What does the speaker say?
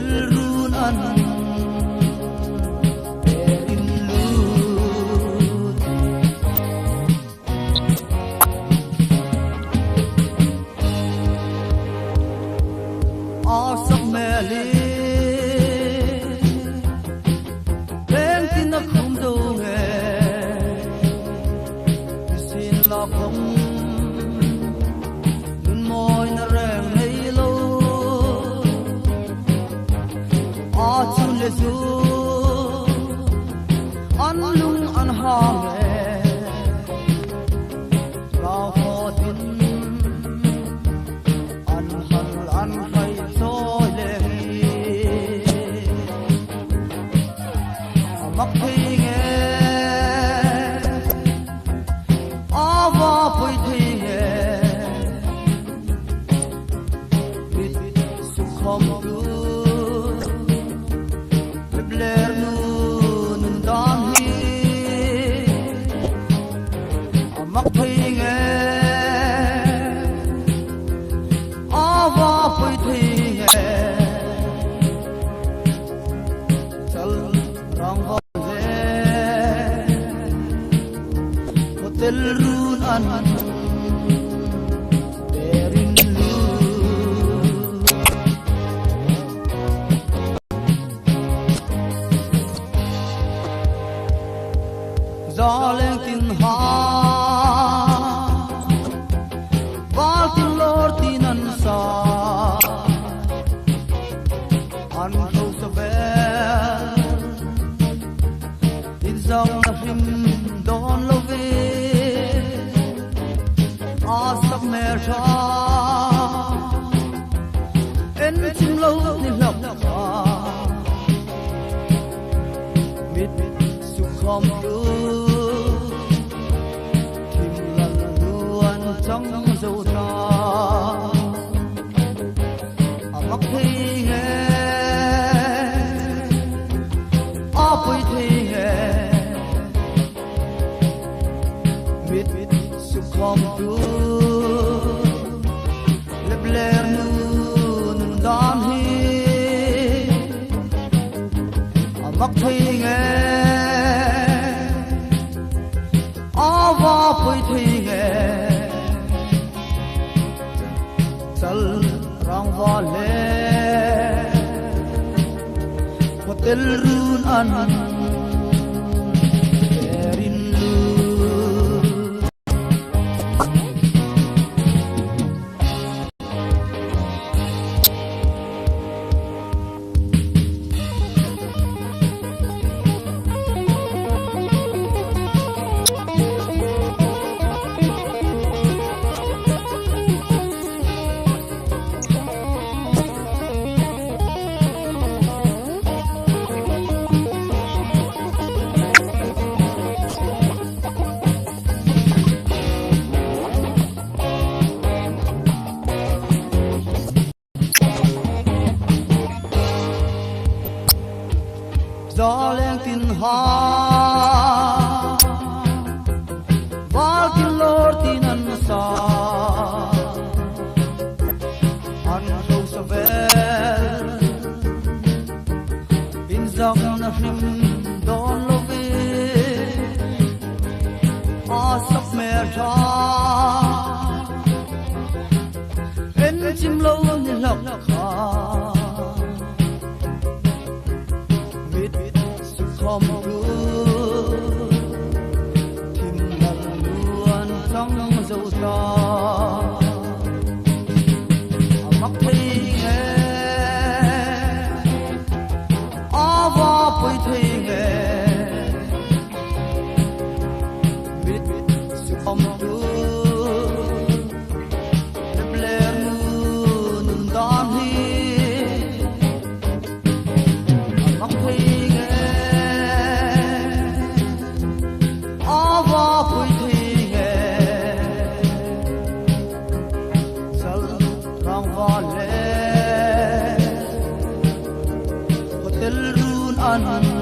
hotel run an erin lut asap meli ben tin na khum do nge sin la khum moi na reng nei lo a chun le zu an lung an ha nge ra ho tin an hal an khai soi le mak thei nge a va pui thei nge Kom du bler nu nun dan hi amak thei nge awa pui thei nge chal rang ho le hotel run an gió lên tin ha val tin lor tin an sa an khâu sa ve tin dòng na him don lo ve a sap mer cha en chim lo ni lộc ha mit su khom du trong dấu ta mắc thi nghe pui thi nghe biết sự không tu lấp lэр nun đan hi mắc thi nghe va pui thi nghe chal rang va le hotel run an erin lut gió lên tin ha val tin lor tin an sa an khâu sa ve in dòng na him don lo ve a sap mer cha en chim lo ni lộc ha Kom du tim lần luôn trong dấu ta mắc thei nghe va pui thei nghe biết sự kom du bler nun dan hi mắc thei pui thi nghe chal rang va le hotel run an